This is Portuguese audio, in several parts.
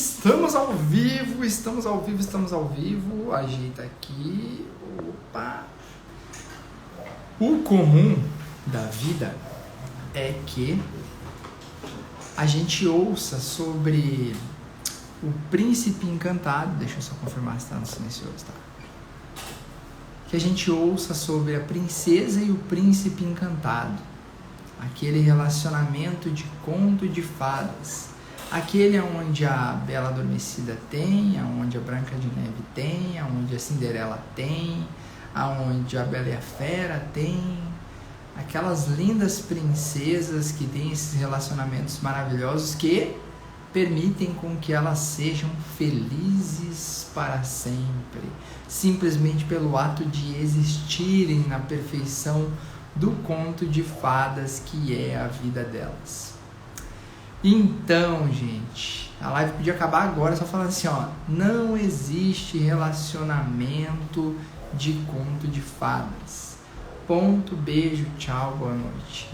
Estamos ao vivo, estamos ao vivo, estamos ao vivo. Ajeita aqui. Opa! O comum da vida é que a gente ouça sobre o príncipe encantado. Deixa eu só confirmar se está no silencioso, tá? Que a gente ouça sobre a princesa e o príncipe encantado. Aquele relacionamento de conto de fadas. Aquele onde a Bela Adormecida tem, onde a Branca de Neve tem, onde a Cinderela tem, onde a Bela e a Fera tem. Aquelas lindas princesas que têm esses relacionamentos maravilhosos que permitem com que elas sejam felizes para sempre, simplesmente pelo ato de existirem na perfeição do conto de fadas que é a vida delas. Então, gente, a live podia acabar agora só falando assim, ó, não existe relacionamento de conto de fadas. Ponto, beijo, tchau, boa noite.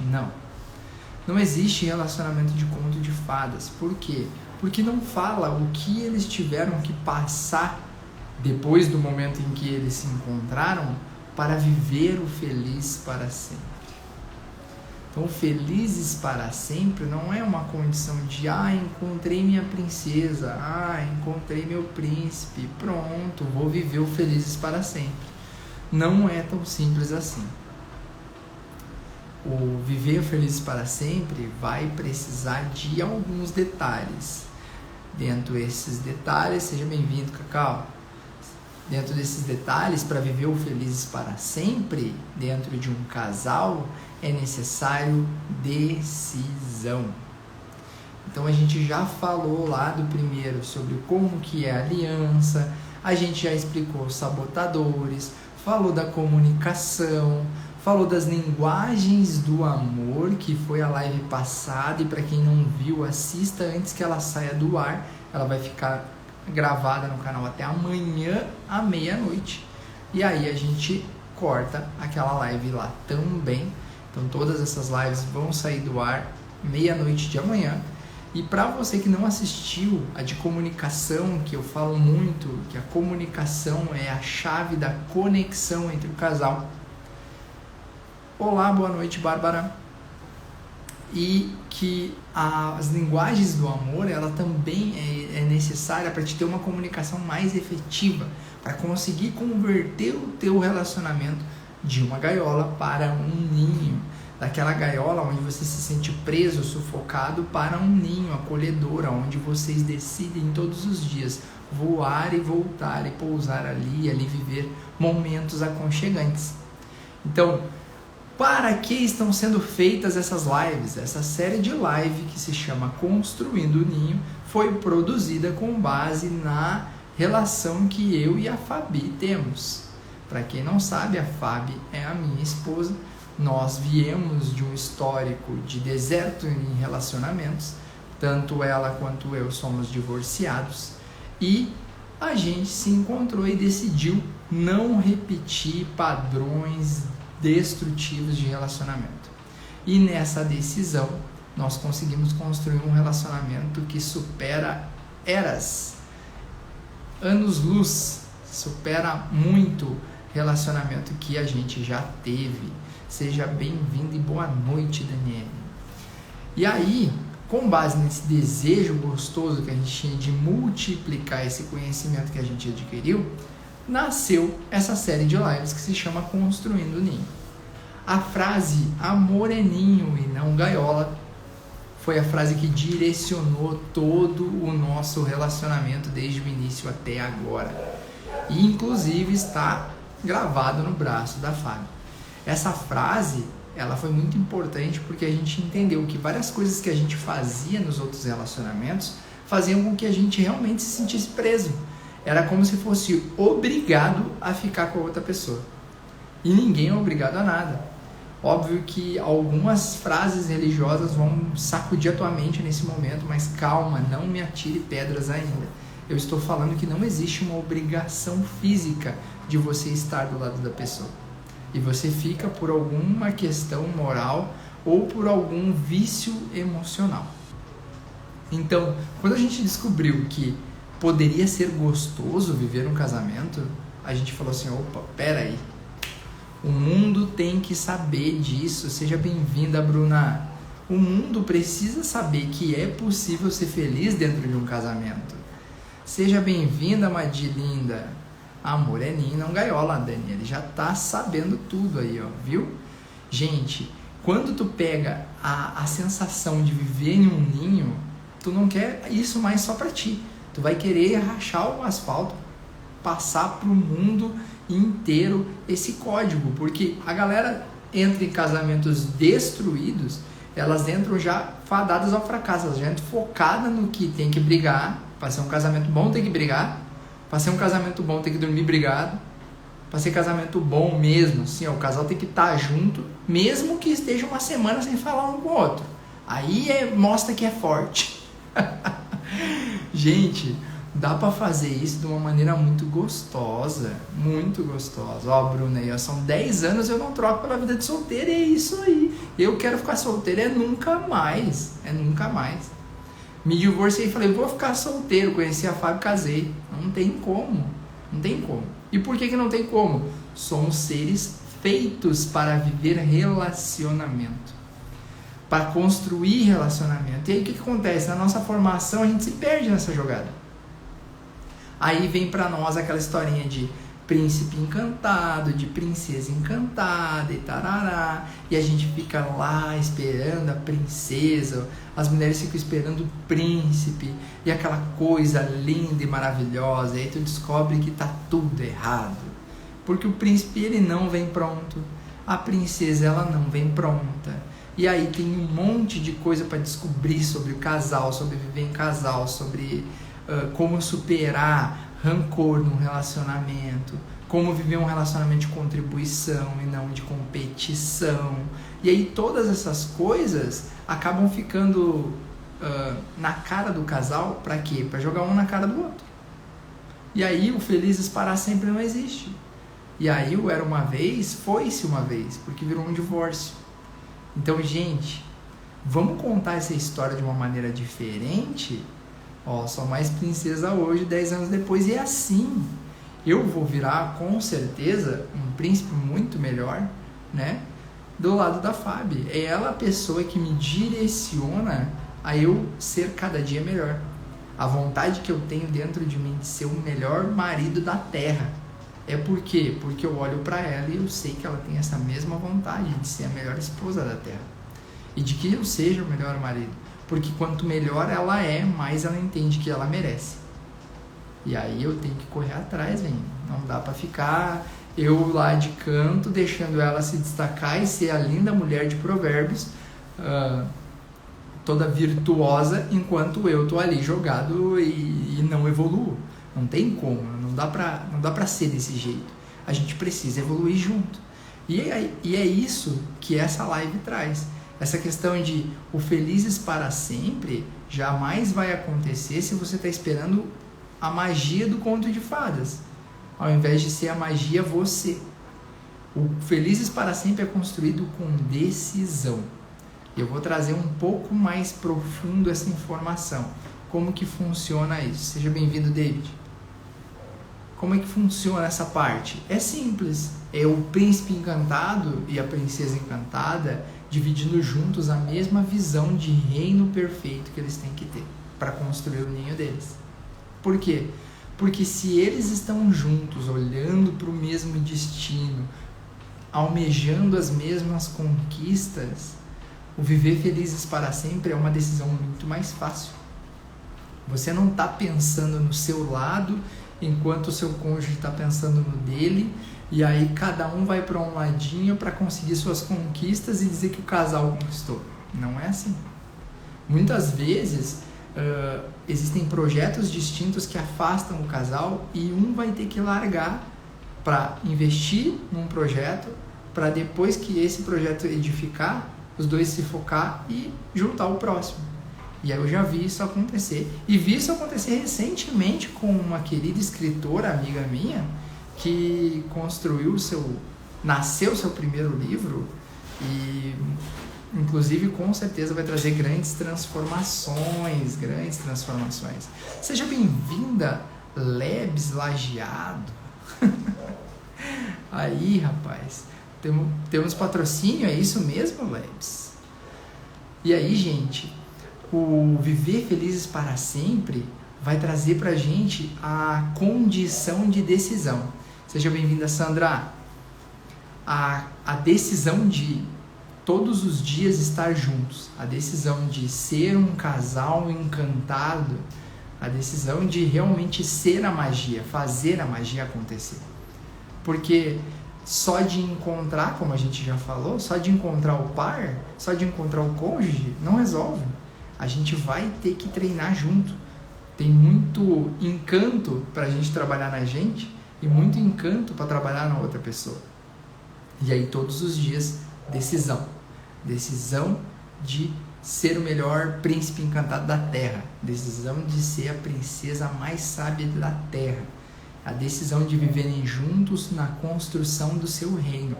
Não existe relacionamento de conto de fadas. Por quê? Porque não fala o que eles tiveram que passar depois do momento em que eles se encontraram para viver o feliz para sempre. Então, felizes para sempre não é uma condição de encontrei minha princesa, encontrei meu príncipe, pronto, vou viver o felizes para sempre. Não é tão simples assim. O viver felizes para sempre vai precisar de alguns detalhes. Dentro desses detalhes, seja bem-vindo, Cacau. Dentro desses detalhes, para viver o felizes para sempre, dentro de um casal, é necessário decisão. Então a gente já falou lá do primeiro sobre como que é a aliança, a gente já explicou os sabotadores, falou da comunicação, falou das linguagens do amor, que foi a live passada, e para quem não viu, assista antes que ela saia do ar, ela vai ficar gravada no canal até amanhã à meia-noite, e aí a gente corta aquela live lá também. Então todas essas lives vão sair do ar meia-noite de amanhã. E para você que não assistiu a de comunicação, que eu falo muito, que a comunicação é a chave da conexão entre o casal. Olá, boa noite, Bárbara. E que as linguagens do amor, ela também é necessária para te ter uma comunicação mais efetiva, para conseguir converter o teu relacionamento de uma gaiola para um ninho, daquela gaiola onde você se sente preso, sufocado, para um ninho acolhedor, onde vocês decidem todos os dias voar e voltar e pousar ali viver momentos aconchegantes. Então, para que estão sendo feitas essas lives? Essa série de live que se chama Construindo o Ninho foi produzida com base na relação que eu e a Fabi temos. Para quem não sabe, a Fabi é a minha esposa. Nós viemos de um histórico de deserto em relacionamentos. Tanto ela quanto eu somos divorciados. E a gente se encontrou e decidiu não repetir padrões destrutivos de relacionamento. E nessa decisão, nós conseguimos construir um relacionamento que supera eras, anos-luz, supera muito relacionamento que a gente já teve. Seja bem-vindo e boa noite, Daniele. E aí, com base nesse desejo gostoso que a gente tinha de multiplicar esse conhecimento que a gente adquiriu, nasceu essa série de lives que se chama Construindo o Ninho. A frase amor é ninho e não gaiola foi a frase que direcionou todo o nosso relacionamento desde o início até agora. E inclusive está gravado no braço da Fábio. Essa frase, ela foi muito importante porque a gente entendeu que várias coisas que a gente fazia nos outros relacionamentos faziam com que a gente realmente se sentisse preso. Era como se fosse obrigado a ficar com a outra pessoa. E ninguém é obrigado a nada. Óbvio que algumas frases religiosas vão sacudir a tua mente nesse momento, mas calma, não me atire pedras ainda. Eu estou falando que não existe uma obrigação física de você estar do lado da pessoa. E você fica por alguma questão moral ou por algum vício emocional. Então, quando a gente descobriu que poderia ser gostoso viver um casamento, a gente falou assim, opa, peraí, o mundo tem que saber disso. Seja bem-vinda, Bruna. O mundo precisa saber que é possível ser feliz dentro de um casamento. Seja bem-vinda, Madilinda. Amor é ninho, não gaiola, Dani. Ele já tá sabendo tudo aí, ó, viu? Gente, quando tu pega a sensação de viver em um ninho, tu não quer isso mais só pra ti. Tu vai querer rachar o asfalto, passar pro mundo inteiro esse código, porque a galera entra em casamentos destruídos, elas entram já fadadas ao fracasso, elas já entram focadas no que tem que brigar. Para ser um casamento bom tem que brigar, para ser um casamento bom tem que dormir brigado, para ser casamento bom mesmo, assim, ó, o casal tem que estar junto, mesmo que esteja uma semana sem falar um com o outro, aí mostra que é forte. Gente, dá pra fazer isso de uma maneira muito gostosa. Muito gostosa. Ó, Bruna aí, ó, são 10 anos eu não troco pela vida de solteiro. É isso aí. Eu quero ficar solteiro. É nunca mais. É nunca mais. Me divorciei e falei, vou ficar solteiro. Conheci a Fábio, casei. Não tem como. Não tem como. E por que não tem como? Somos seres feitos para viver relacionamento, para construir relacionamento. E aí o que acontece? Na nossa formação a gente se perde nessa jogada. Aí vem pra nós aquela historinha de príncipe encantado, de princesa encantada e tarará, e a gente fica lá esperando a princesa, as mulheres ficam esperando o príncipe, e aquela coisa linda e maravilhosa, e aí tu descobre que tá tudo errado, porque o príncipe ele não vem pronto, a princesa ela não vem pronta, e aí tem um monte de coisa para descobrir sobre o casal, sobre viver em casal, sobre como superar rancor num relacionamento, como viver um relacionamento de contribuição e não de competição. E aí todas essas coisas acabam ficando na cara do casal. Para quê? Para jogar um na cara do outro. E aí o felizes para sempre não existe. E aí o era uma vez, foi-se uma vez, porque virou um divórcio. Então, gente, vamos contar essa história de uma maneira diferente. Ó, sou mais princesa hoje, 10 anos depois, e é assim. Eu vou virar, com certeza, um príncipe muito melhor, né? Do lado da Fábio. É ela a pessoa que me direciona a eu ser cada dia melhor. A vontade que eu tenho dentro de mim de ser o melhor marido da terra. É por quê? Porque eu olho pra ela e eu sei que ela tem essa mesma vontade de ser a melhor esposa da terra. E de que eu seja o melhor marido. Porque quanto melhor ela é, mais ela entende que ela merece. E aí eu tenho que correr atrás, hein? Não dá pra ficar eu lá de canto, deixando ela se destacar e ser a linda mulher de Provérbios, toda virtuosa, enquanto eu tô ali jogado e não evoluo. Não tem como, não dá pra ser desse jeito. A gente precisa evoluir junto. E é isso que essa live traz. Essa questão de o felizes para sempre jamais vai acontecer se você está esperando a magia do conto de fadas, ao invés de ser a magia você. O felizes para sempre é construído com decisão. Eu vou trazer um pouco mais profundo essa informação. Como que funciona isso? Seja bem-vindo, David. Como é que funciona essa parte? É simples. É o príncipe encantado e a princesa encantada dividindo juntos a mesma visão de reino perfeito que eles têm que ter para construir o ninho deles. Por quê? Porque se eles estão juntos, olhando para o mesmo destino, almejando as mesmas conquistas, o viver felizes para sempre é uma decisão muito mais fácil. Você não está pensando no seu lado enquanto o seu cônjuge está pensando no dele, e aí cada um vai para um ladinho para conseguir suas conquistas e dizer que o casal conquistou. Não é assim. Muitas vezes existem projetos distintos que afastam o casal e um vai ter que largar para investir num projeto, para depois que esse projeto edificar, os dois se focar e juntar o próximo. E aí eu já vi isso acontecer. E vi isso acontecer recentemente com uma querida escritora, amiga minha, que nasceu seu primeiro livro e inclusive com certeza vai trazer grandes transformações. Seja bem-vinda, Lebs Lajeado. Aí, rapaz, temos patrocínio, é isso mesmo, Lebs? E aí, gente, o Viver Felizes para Sempre vai trazer pra gente a condição de decisão. Seja bem-vinda, Sandra. A decisão de todos os dias estar juntos, a decisão de ser um casal encantado, a decisão de realmente ser a magia, fazer a magia acontecer. Porque só de encontrar, como a gente já falou, só de encontrar o par, só de encontrar o cônjuge, não resolve. A gente vai ter que treinar junto. Tem muito encanto para a gente trabalhar na gente e muito encanto para trabalhar na outra pessoa. E aí todos os dias, decisão de ser o melhor príncipe encantado da terra, decisão de ser a princesa mais sábia da terra, a decisão de viverem juntos na construção do seu reino.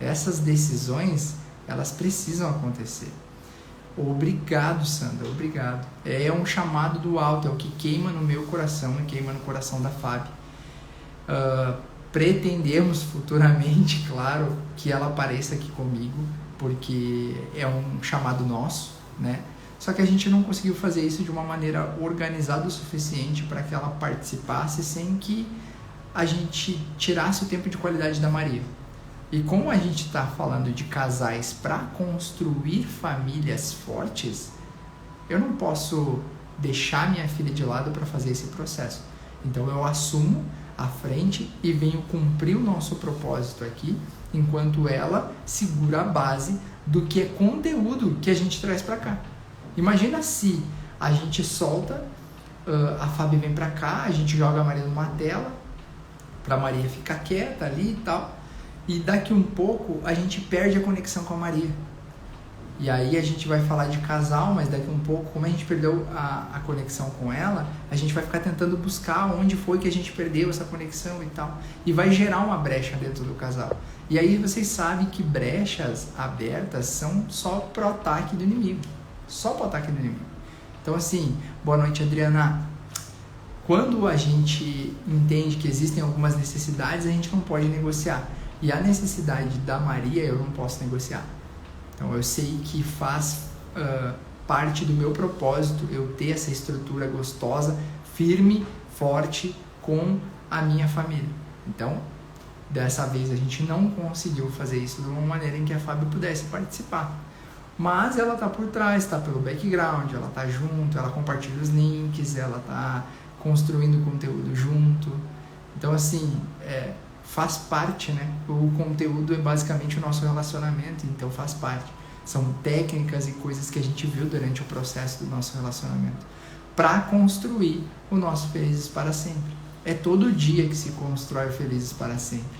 Essas decisões, elas precisam acontecer. Obrigado, Sandra, obrigado. É um chamado do alto, é o que queima no meu coração e queima no coração da Fábio. Pretendemos futuramente, claro, que ela apareça aqui comigo, porque é um chamado nosso, né? Só que a gente não conseguiu fazer isso de uma maneira organizada o suficiente para que ela participasse sem que a gente tirasse o tempo de qualidade da Maria. E como a gente está falando de casais para construir famílias fortes, eu não posso deixar minha filha de lado para fazer esse processo. Então eu assumo à frente e venho cumprir o nosso propósito aqui, enquanto ela segura a base do que é conteúdo que a gente traz para cá. Imagina se a gente solta, a Fábio vem para cá, a gente joga a Maria numa tela, para a Maria ficar quieta ali e tal, e daqui um pouco a gente perde a conexão com a Maria. E aí a gente vai falar de casal, mas daqui um pouco, como a gente perdeu a conexão com ela, a gente vai ficar tentando buscar onde foi que a gente perdeu essa conexão e tal. E vai gerar uma brecha dentro do casal. E aí vocês sabem que brechas abertas são só pro ataque do inimigo. Só pro ataque do inimigo. Então assim, boa noite, Adriana. Quando a gente entende que existem algumas necessidades, a gente não pode negociar. E a necessidade da Maria eu não posso negociar. Então eu sei que faz parte do meu propósito eu ter essa estrutura gostosa, firme, forte com a minha família. Então, dessa vez a gente não conseguiu fazer isso de uma maneira em que a Fábio pudesse participar. Mas ela está por trás, está pelo background, ela está junto, ela compartilha os links, ela está construindo conteúdo junto. Então assim, faz parte, né? O conteúdo é basicamente o nosso relacionamento, então faz parte. São técnicas e coisas que a gente viu durante o processo do nosso relacionamento para construir o nosso Felizes para Sempre. É todo dia que se constrói o Felizes para Sempre.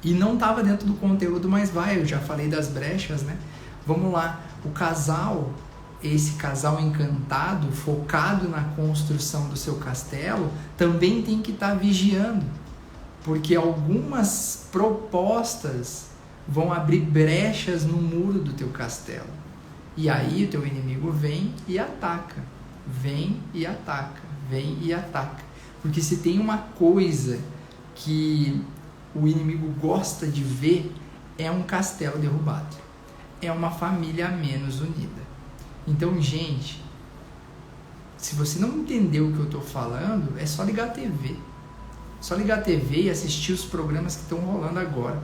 E não estava dentro do conteúdo, mas eu já falei das brechas, né? Vamos lá, o casal, esse casal encantado, focado na construção do seu castelo, também tem que estar vigiando. Porque algumas propostas vão abrir brechas no muro do teu castelo. E aí o teu inimigo vem e ataca. Vem e ataca. Vem e ataca. Porque se tem uma coisa que o inimigo gosta de ver, é um castelo derrubado. É uma família menos unida. Então, gente, se você não entendeu o que eu estou falando, é só ligar a TV. Só ligar a TV e assistir os programas que estão rolando agora.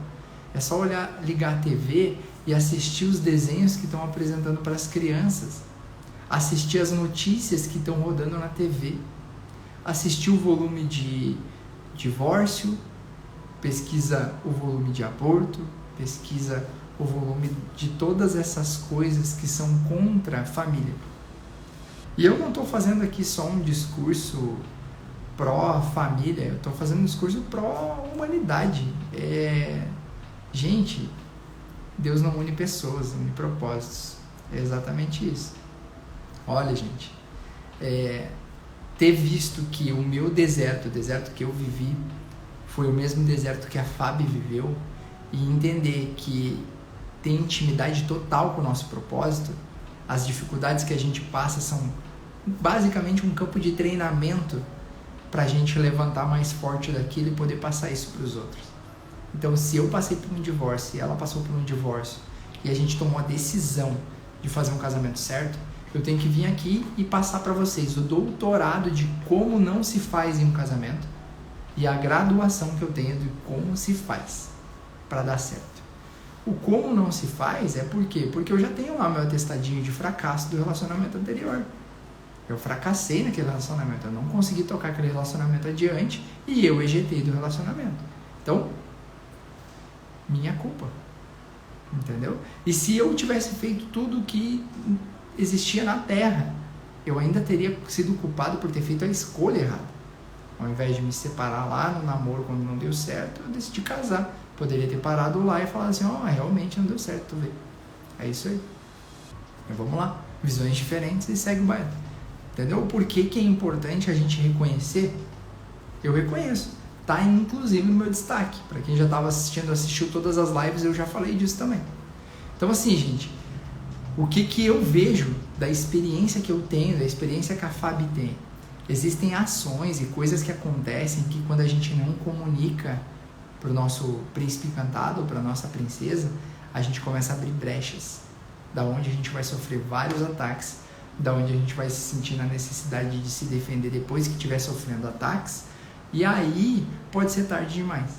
É só ligar a TV e assistir os desenhos que estão apresentando para as crianças. Assistir as notícias que estão rodando na TV. Assistir o volume de divórcio, pesquisa o volume de aborto, pesquisa o volume de todas essas coisas que são contra a família. E eu não estou fazendo aqui só um discurso pró-família, eu estou fazendo um discurso pró-humanidade. Gente, Deus não une pessoas, une propósitos. É exatamente isso. Olha, gente, ter visto que o meu deserto, o deserto que eu vivi, foi o mesmo deserto que a Fábio viveu, e entender que ter intimidade total com o nosso propósito, as dificuldades que a gente passa são basicamente um campo de treinamento para a gente levantar mais forte daquilo e poder passar isso para os outros. Então, se eu passei por um divórcio e ela passou por um divórcio e a gente tomou a decisão de fazer um casamento certo, eu tenho que vir aqui e passar para vocês o doutorado de como não se faz em um casamento e a graduação que eu tenho de como se faz para dar certo. O como não se faz é por quê? Porque eu já tenho lá meu atestadinho de fracasso do relacionamento anterior. Eu fracassei naquele relacionamento, eu não consegui tocar aquele relacionamento adiante e eu ejetei do relacionamento. Então, minha culpa. Entendeu? E se eu tivesse feito tudo que existia na Terra, eu ainda teria sido culpado por ter feito a escolha errada. Ao invés de me separar lá no namoro quando não deu certo, eu decidi casar. Poderia ter parado lá e falar assim, realmente não deu certo, tu vê. É isso aí. Então vamos lá. Visões diferentes e segue o baile. Entendeu? Por que é importante a gente reconhecer? Eu reconheço. Tá inclusive no meu destaque. Para quem já estava assistiu todas as lives, eu já falei disso também. Então assim, gente, o que eu vejo da experiência que eu tenho, da experiência que a Fabi tem? Existem ações e coisas que acontecem que quando a gente não comunica para o nosso príncipe encantado, para a nossa princesa, a gente começa a abrir brechas, da onde a gente vai sofrer vários ataques, da onde a gente vai se sentir na necessidade de se defender depois que estiver sofrendo ataques, e aí pode ser tarde demais.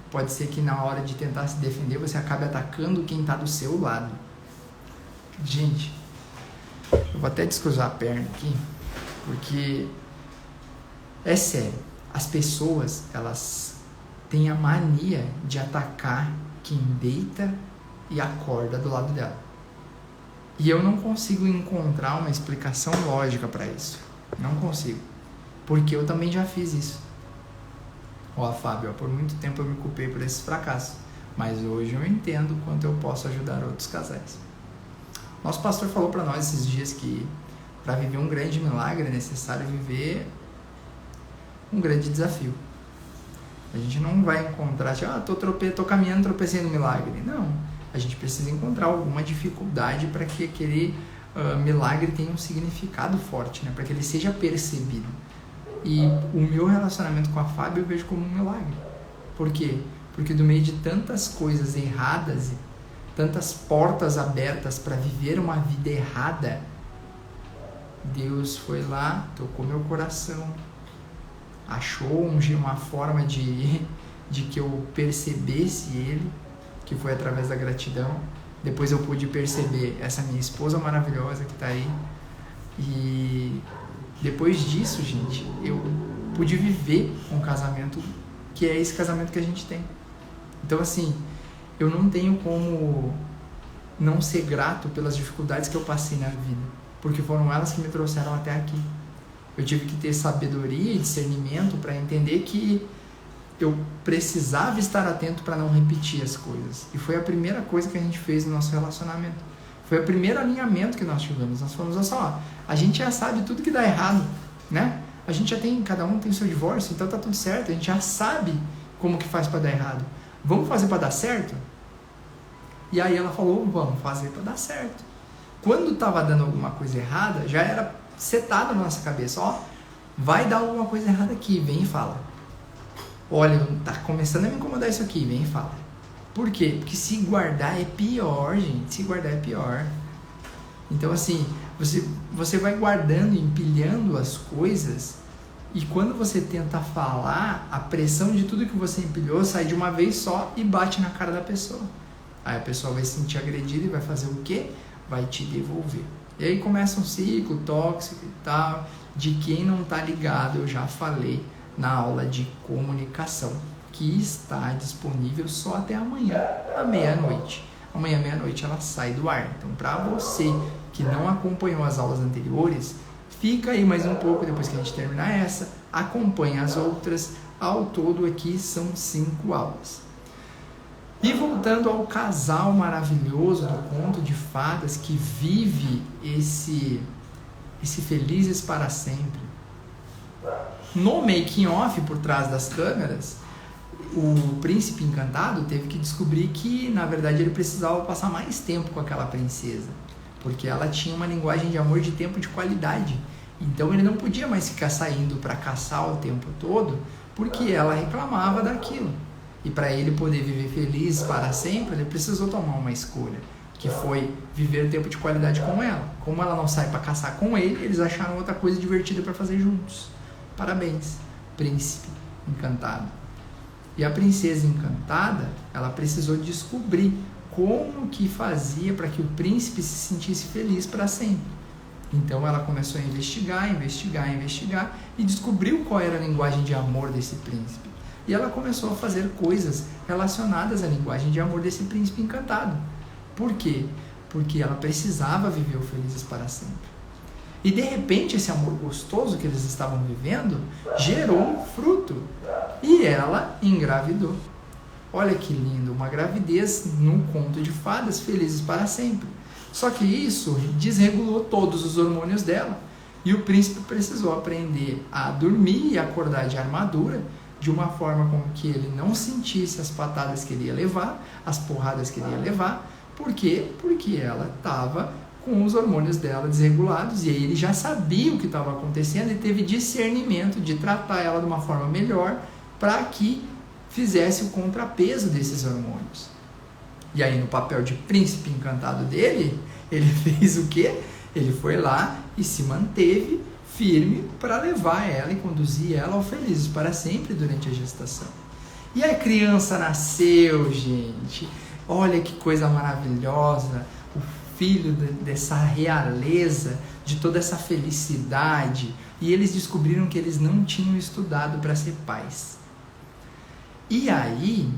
Pode ser que na hora de tentar se defender você acabe atacando quem está do seu lado. Gente, eu vou até descruzar a perna aqui, porque é sério, as pessoas, elas têm a mania de atacar quem deita e acorda do lado dela. E eu não consigo encontrar uma explicação lógica para isso. Não consigo. Porque eu também já fiz isso. Fábio, por muito tempo eu me culpei por esses fracassos. Mas hoje eu entendo quanto eu posso ajudar outros casais. Nosso pastor falou para nós esses dias que para viver um grande milagre é necessário viver um grande desafio. A gente não vai encontrar, tô caminhando, tropecei no milagre. Não. A gente precisa encontrar alguma dificuldade para que aquele milagre tenha um significado forte, né? Para que ele seja percebido. E o meu relacionamento com a Fábio eu vejo como um milagre. Por quê? Porque do meio de tantas coisas erradas, tantas portas abertas para viver uma vida errada, Deus foi lá, tocou meu coração, achou uma forma de que eu percebesse Ele, que foi através da gratidão. Depois eu pude perceber essa minha esposa maravilhosa que está aí. E depois disso, gente, eu pude viver um casamento que é esse casamento que a gente tem. Então, assim, eu não tenho como não ser grato pelas dificuldades que eu passei na vida, porque foram elas que me trouxeram até aqui. Eu tive que ter sabedoria e discernimento para entender que eu precisava estar atento para não repetir as coisas. E foi a primeira coisa que a gente fez no nosso relacionamento. Foi o primeiro alinhamento que nós tivemos. Nós falamos assim, a gente já sabe tudo que dá errado, né? A gente já tem, cada um tem o seu divórcio, então tá tudo certo. A gente já sabe como que faz para dar errado. Vamos fazer para dar certo? E aí ela falou, vamos fazer para dar certo. Quando estava dando alguma coisa errada, já era setado na nossa cabeça, vai dar alguma coisa errada aqui, vem e fala. Olha, tá começando a me incomodar isso aqui, vem e fala. Por quê? Porque se guardar é pior, gente. Se guardar é pior. Então, assim, você vai guardando, empilhando as coisas, e quando você tenta falar, a pressão de tudo que você empilhou sai de uma vez só e bate na cara da pessoa. Aí a pessoa vai se sentir agredida e vai fazer o quê? Vai te devolver. E aí começa um ciclo tóxico e tal, de quem não tá ligado, eu já falei na aula de comunicação, que está disponível só até amanhã, à meia-noite. Amanhã, meia-noite, ela sai do ar. Então, para você que não acompanhou as aulas anteriores, fica aí mais um pouco, depois que a gente terminar essa, acompanha as outras. Ao todo aqui são 5 aulas. E voltando ao casal maravilhoso do conto de fadas que vive esse felizes para sempre. No making off, por trás das câmeras, o príncipe encantado teve que descobrir que, na verdade, ele precisava passar mais tempo com aquela princesa, porque ela tinha uma linguagem de amor de tempo de qualidade. Então ele não podia mais ficar saindo para caçar o tempo todo, porque ela reclamava daquilo. E para ele poder viver feliz para sempre, ele precisou tomar uma escolha, que foi viver tempo de qualidade com ela. Como ela não sai para caçar com ele, eles acharam outra coisa divertida para fazer juntos. Parabéns, príncipe encantado. E a princesa encantada, ela precisou descobrir como que fazia para que o príncipe se sentisse feliz para sempre. Então ela começou a investigar e descobriu qual era a linguagem de amor desse príncipe. E ela começou a fazer coisas relacionadas à linguagem de amor desse príncipe encantado. Por quê? Porque ela precisava viver o felizes para sempre. E de repente esse amor gostoso que eles estavam vivendo gerou um fruto. E ela engravidou. Olha que lindo, uma gravidez num conto de fadas felizes para sempre. Só que isso desregulou todos os hormônios dela. E o príncipe precisou aprender a dormir e acordar de armadura, de uma forma com que ele não sentisse as patadas que ele ia levar, as porradas que ele ia levar. Por quê? Porque ela estava com os hormônios dela desregulados, e aí ele já sabia o que estava acontecendo e teve discernimento de tratar ela de uma forma melhor para que fizesse o contrapeso desses hormônios. E aí, no papel de príncipe encantado dele, ele fez o quê? Ele foi lá e se manteve firme para levar ela e conduzir ela ao felizes para sempre durante a gestação. E a criança nasceu, gente. Olha que coisa maravilhosa. O filho dessa realeza, de toda essa felicidade. E eles descobriram que eles não tinham estudado para ser pais. E aí,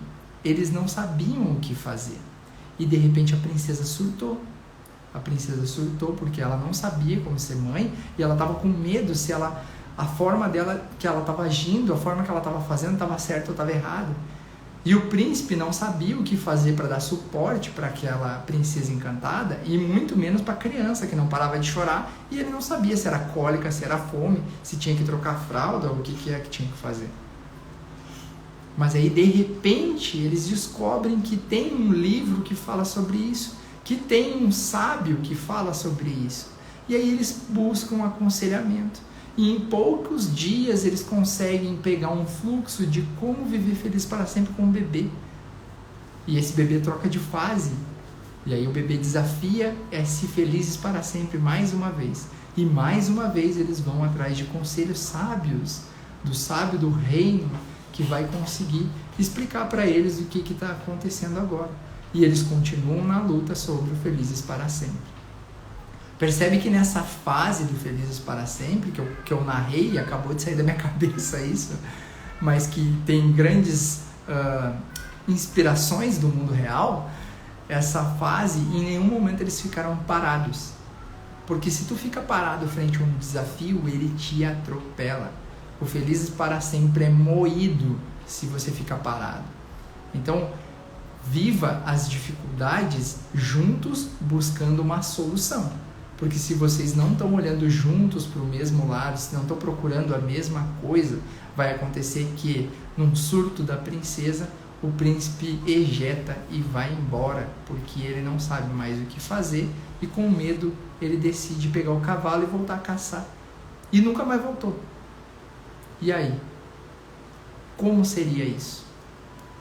eles não sabiam o que fazer. E de repente a princesa surtou. A princesa surtou porque ela não sabia como ser mãe e ela estava com medo se a forma dela, que ela estava agindo, a forma que ela estava fazendo estava certa ou estava errada. E o príncipe não sabia o que fazer para dar suporte para aquela princesa encantada e muito menos para a criança que não parava de chorar, e ele não sabia se era cólica, se era fome, se tinha que trocar a fralda ou o que é que tinha que fazer. Mas aí, de repente, eles descobrem que tem um livro que fala sobre isso, que tem um sábio que fala sobre isso. E aí eles buscam aconselhamento. E em poucos dias eles conseguem pegar um fluxo de como viver feliz para sempre com o bebê. E esse bebê troca de fase. E aí o bebê desafia esse felizes para sempre mais uma vez. E mais uma vez eles vão atrás de conselhos sábios, do sábio do reino, que vai conseguir explicar para eles o que está acontecendo agora. E eles continuam na luta sobre o felizes para sempre. Percebe que nessa fase do felizes para sempre, que eu narrei, e acabou de sair da minha cabeça isso, mas que tem grandes inspirações do mundo real, essa fase, em nenhum momento eles ficaram parados. Porque se tu fica parado frente a um desafio, ele te atropela. O felizes para sempre é moído se você ficar parado. Então, viva as dificuldades juntos, buscando uma solução. Porque se vocês não estão olhando juntos para o mesmo lado, se não estão procurando a mesma coisa, vai acontecer que, num surto da princesa, o príncipe ejeta e vai embora, porque ele não sabe mais o que fazer, e com medo ele decide pegar o cavalo e voltar a caçar. E nunca mais voltou. E aí? Como seria isso?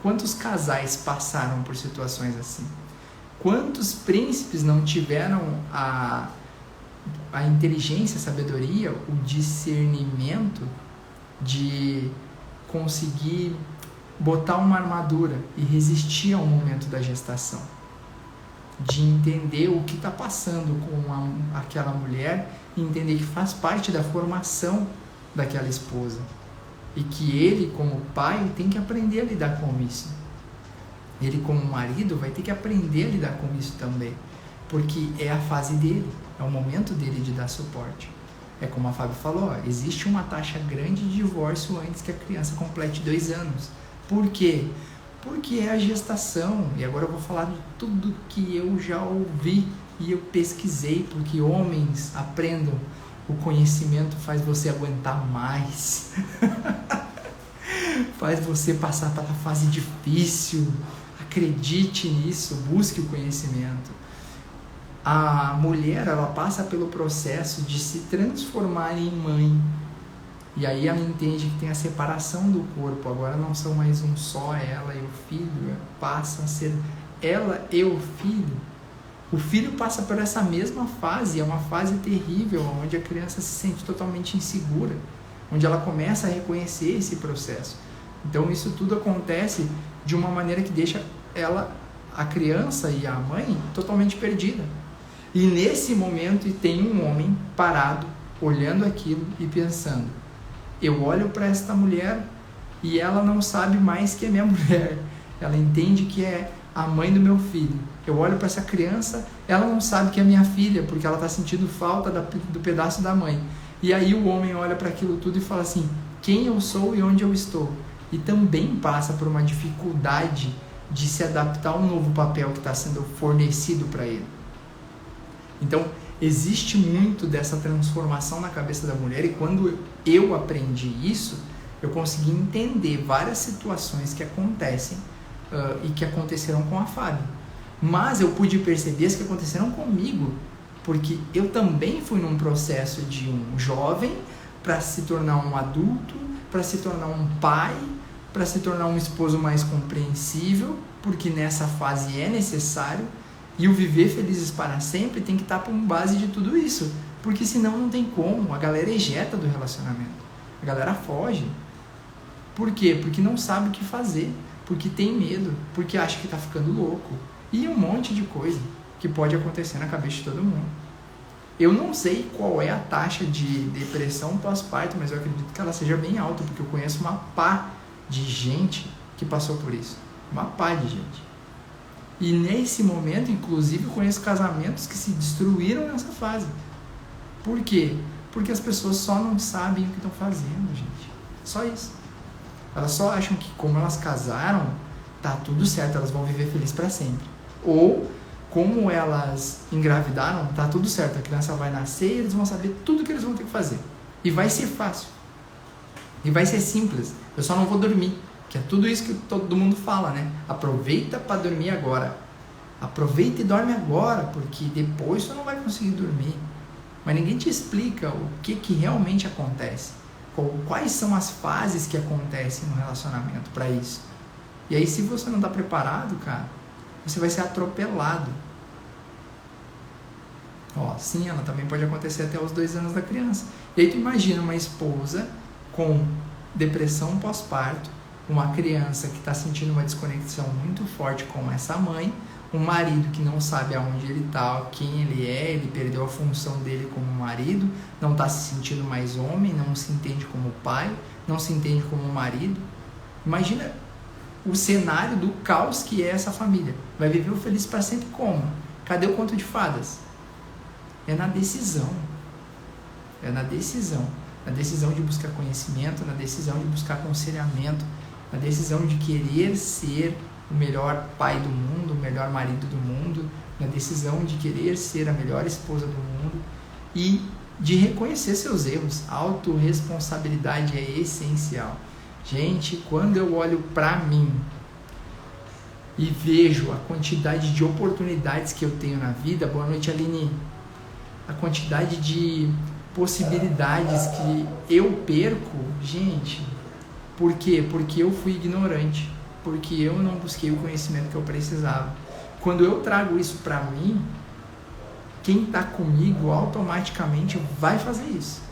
Quantos casais passaram por situações assim? Quantos príncipes não tiveram a inteligência, a sabedoria, o discernimento de conseguir botar uma armadura e resistir ao momento da gestação? De entender o que está passando com aquela mulher e entender que faz parte da formação daquela esposa. E que ele, como pai, tem que aprender a lidar com isso. Ele, como marido, vai ter que aprender a lidar com isso também. Porque é a fase dele, é o momento dele de dar suporte. É como a Fábio falou, existe uma taxa grande de divórcio antes que a criança complete 2 anos. Por quê? Porque é a gestação. E agora eu vou falar de tudo que eu já ouvi e eu pesquisei, porque homens aprendam. O conhecimento faz você aguentar mais. faz você passar pela fase difícil. Acredite nisso, busque o conhecimento. A mulher, ela passa pelo processo de se transformar em mãe. E aí ela entende que tem a separação do corpo. Agora não são mais um só, ela e o filho. Passa a ser ela e o filho. O filho passa por essa mesma fase. É uma fase terrível, onde a criança se sente totalmente insegura. Onde ela começa a reconhecer esse processo. Então isso tudo acontece de uma maneira que deixa ela, a criança e a mãe, totalmente perdida. E nesse momento tem um homem parado, olhando aquilo e pensando: eu olho para esta mulher e ela não sabe mais que é minha mulher. Ela entende que é a mãe do meu filho. Eu olho para essa criança, ela não sabe que é minha filha, porque ela está sentindo falta do pedaço da mãe. E aí o homem olha para aquilo tudo e fala assim: quem eu sou e onde eu estou? E também passa por uma dificuldade de se adaptar ao novo papel que está sendo fornecido para ele. Então, existe muito dessa transformação na cabeça da mulher, e quando eu aprendi isso, eu consegui entender várias situações que acontecem e que aconteceram com a Fábio. Mas eu pude perceber as que aconteceram comigo, porque eu também fui num processo de um jovem para se tornar um adulto, para se tornar um pai, para se tornar um esposo mais compreensível, porque nessa fase é necessário. E o viver felizes para sempre tem que estar por base de tudo isso, porque senão não tem como. A galera ejeta do relacionamento, a galera foge. Por quê? Porque não sabe o que fazer, porque tem medo, porque acha que está ficando louco, e um monte de coisa que pode acontecer na cabeça de todo mundo. Eu não sei qual é a taxa de depressão pós-parto, mas eu acredito que ela seja bem alta, porque eu conheço uma pá de gente que passou por isso, uma pá de gente. E nesse momento, inclusive, eu conheço casamentos que se destruíram nessa fase. Por quê? Porque as pessoas só não sabem o que estão fazendo, gente. Só isso. Elas só acham que como elas casaram, tá tudo certo, elas vão viver felizes para sempre. Ou, como elas engravidaram, tá tudo certo, a criança vai nascer e eles vão saber tudo que eles vão ter que fazer. E vai ser fácil. E vai ser simples. Eu só não vou dormir. Que é tudo isso que todo mundo fala, né? Aproveita para dormir agora. Aproveita e dorme agora, porque depois você não vai conseguir dormir. Mas ninguém te explica o que realmente acontece. Quais são as fases que acontecem no relacionamento para isso. E aí, se você não está preparado, cara, você vai ser atropelado. Ó, sim, ela também pode acontecer até os 2 anos da criança. E aí tu imagina uma esposa com depressão pós-parto, uma criança que está sentindo uma desconexão muito forte com essa mãe, um marido que não sabe aonde ele está, quem ele é, ele perdeu a função dele como marido, não está se sentindo mais homem, não se entende como pai, não se entende como marido. Imagina o cenário do caos que é essa família. Vai viver o feliz para sempre como? Cadê o conto de fadas? É na decisão. É na decisão. Na decisão de buscar conhecimento, na decisão de buscar aconselhamento, na decisão de querer ser o melhor pai do mundo, o melhor marido do mundo, na decisão de querer ser a melhor esposa do mundo e de reconhecer seus erros. A autorresponsabilidade é essencial. Gente, quando eu olho para mim e vejo a quantidade de oportunidades que eu tenho na vida, boa noite, Aline, a quantidade de possibilidades que eu perco, gente, por quê? Porque eu fui ignorante, porque eu não busquei o conhecimento que eu precisava. Quando eu trago isso para mim, quem está comigo automaticamente vai fazer isso.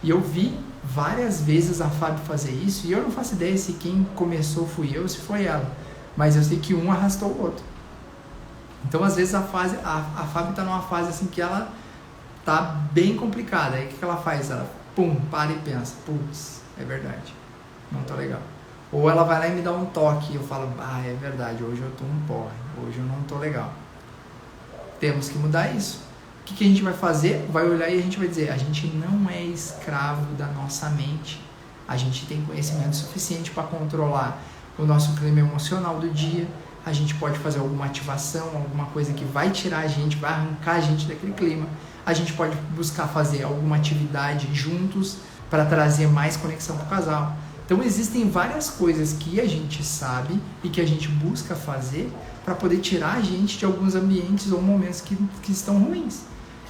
E eu vi várias vezes a Fábio fazer isso, e eu não faço ideia se quem começou fui eu ou se foi ela, mas eu sei que um arrastou o outro. Então às vezes a Fábio está numa fase assim que ela tá bem complicada. Aí o que ela faz? Ela para e pensa, putz, é verdade, não tô legal. Ou ela vai lá e me dá um toque e eu falo, é verdade, hoje eu tô um porre, hoje eu não tô legal. Temos que mudar isso. O que a gente vai fazer? Vai olhar e a gente vai dizer, a gente não é escravo da nossa mente. A gente tem conhecimento suficiente para controlar o nosso clima emocional do dia. A gente pode fazer alguma ativação, alguma coisa que vai tirar a gente, vai arrancar a gente daquele clima. A gente pode buscar fazer alguma atividade juntos para trazer mais conexão para o casal. Então existem várias coisas que a gente sabe e que a gente busca fazer para poder tirar a gente de alguns ambientes ou momentos que estão ruins.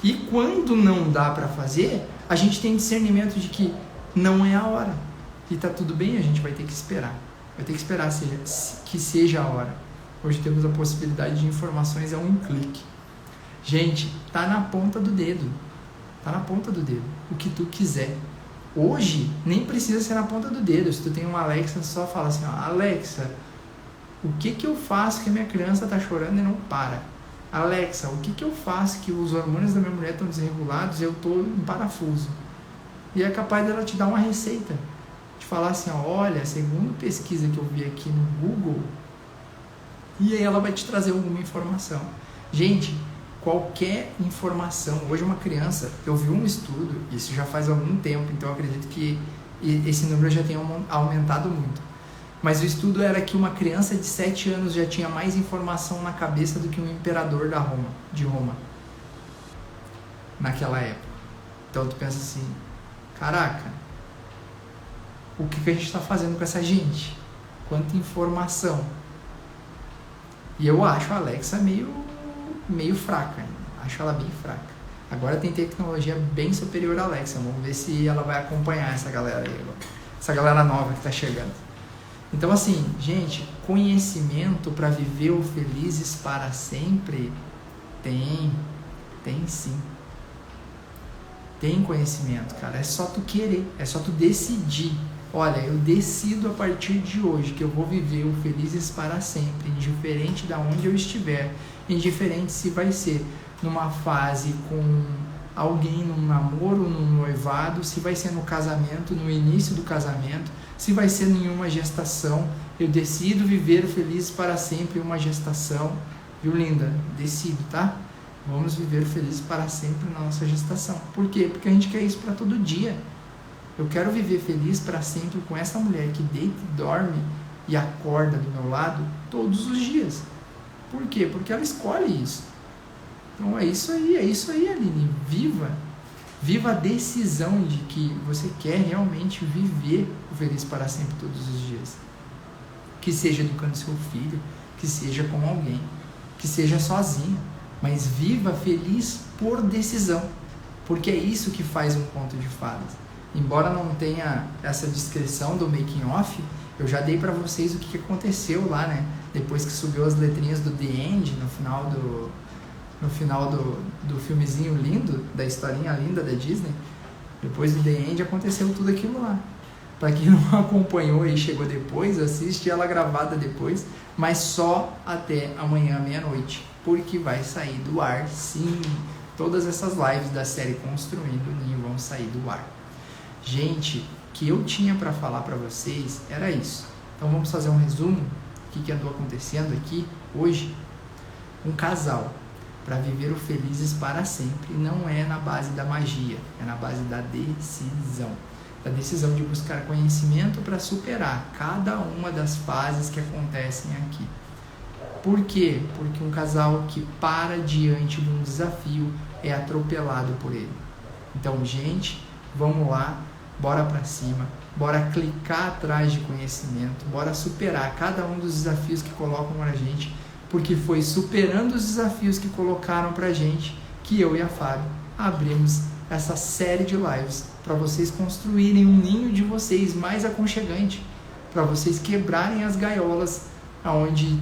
E quando não dá para fazer, a gente tem discernimento de que não é a hora. E tá tudo bem, a gente vai ter que esperar. Vai ter que esperar que seja a hora. Hoje temos a possibilidade de informações a um clique. Gente, tá na ponta do dedo. Tá na ponta do dedo. O que tu quiser. Hoje, nem precisa ser na ponta do dedo. Se tu tem uma Alexa, só fala assim, ó, Alexa, o que eu faço que a minha criança tá chorando e não para? Alexa, o que eu faço que os hormônios da minha mulher estão desregulados e eu tô em parafuso? E é capaz dela te dar uma receita. De falar assim, ó, olha, segundo pesquisa que eu vi aqui no Google, e aí ela vai te trazer alguma informação. Gente, qualquer informação. Hoje uma criança, eu vi um estudo, isso já faz algum tempo, então eu acredito que esse número já tenha aumentado muito. Mas o estudo era que uma criança de 7 anos já tinha mais informação na cabeça do que um imperador de Roma. Naquela época. Então tu pensa assim, caraca, o que a gente está fazendo com essa gente? Quanta informação. E eu acho a Alexa meio fraca, acho ela bem fraca. Agora tem tecnologia bem superior à Alexa, vamos ver se ela vai acompanhar essa galera aí, essa galera nova que está chegando. Então assim, gente, conhecimento para viver o felizes para sempre, tem sim. Tem conhecimento, cara, é só tu querer, é só tu decidir. Olha, eu decido a partir de hoje que eu vou viver o felizes para sempre, indiferente de onde eu estiver, indiferente se vai ser numa fase com alguém, num namoro, num noivado, se vai ser no casamento, no início do casamento, se vai ser em uma gestação. Eu decido viver o felizes para sempre em uma gestação, viu, linda? Decido, tá? Vamos viver o felizes para sempre na nossa gestação. Por quê? Porque a gente quer isso para todo dia. Eu quero viver feliz para sempre com essa mulher que deita e dorme e acorda do meu lado todos os dias. Por quê? Porque ela escolhe isso. Então é isso aí, Aline. Viva a decisão de que você quer realmente viver o feliz para sempre todos os dias. Que seja educando seu filho, que seja com alguém, que seja sozinho. Mas viva feliz por decisão. Porque é isso que faz um conto de fadas. Embora não tenha essa descrição do making off, eu já dei para vocês o que aconteceu lá, né? Depois que subiu as letrinhas do The End no final do filmezinho lindo, da historinha linda da Disney, depois do The End aconteceu tudo aquilo lá. Para quem não acompanhou e chegou depois, assiste ela gravada depois, mas só até amanhã meia-noite, porque vai sair do ar, sim. Todas essas lives da série Construindo o Ninho vão sair do ar. Gente, o que eu tinha para falar para vocês era isso. Então vamos fazer um resumo do que andou acontecendo aqui hoje. Um casal, para viver o felizes para sempre, não é na base da magia, é na base da decisão. Da decisão de buscar conhecimento para superar cada uma das fases que acontecem aqui. Por quê? Porque um casal que para diante de um desafio é atropelado por ele. Então, gente, vamos lá. Bora para cima, bora clicar atrás de conhecimento, bora superar cada um dos desafios que colocam pra gente, porque foi superando os desafios que colocaram pra gente que eu e a Fábio abrimos essa série de lives para vocês construírem um ninho de vocês mais aconchegante, para vocês quebrarem as gaiolas onde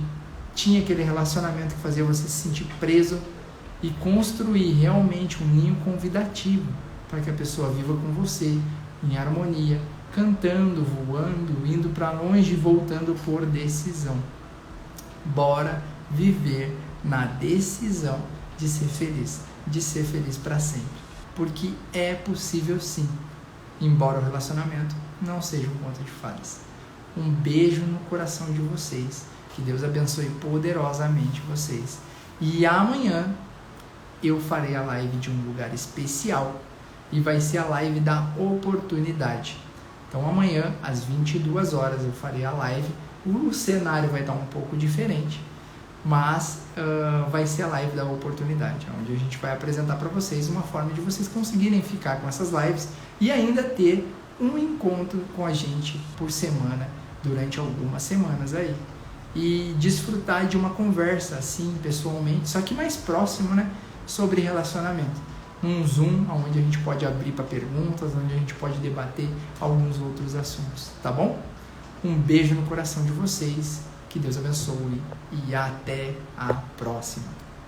tinha aquele relacionamento que fazia você se sentir preso e construir realmente um ninho convidativo para que a pessoa viva com você em harmonia, cantando, voando, indo para longe e voltando por decisão. Bora viver na decisão de ser feliz para sempre, porque é possível sim, embora o relacionamento não seja um conto de fadas. Um beijo no coração de vocês, que Deus abençoe poderosamente vocês, e amanhã eu farei a live de um lugar especial, e vai ser a live da oportunidade. Então amanhã, às 22 horas, eu farei a live. O cenário vai estar um pouco diferente, mas vai ser a live da oportunidade, onde a gente vai apresentar para vocês uma forma de vocês conseguirem ficar com essas lives e ainda ter um encontro com a gente por semana, durante algumas semanas aí. E desfrutar de uma conversa assim, pessoalmente, só que mais próximo, né? Sobre relacionamento. Um Zoom, onde a gente pode abrir para perguntas, onde a gente pode debater alguns outros assuntos, tá bom? Um beijo no coração de vocês, que Deus abençoe e até a próxima.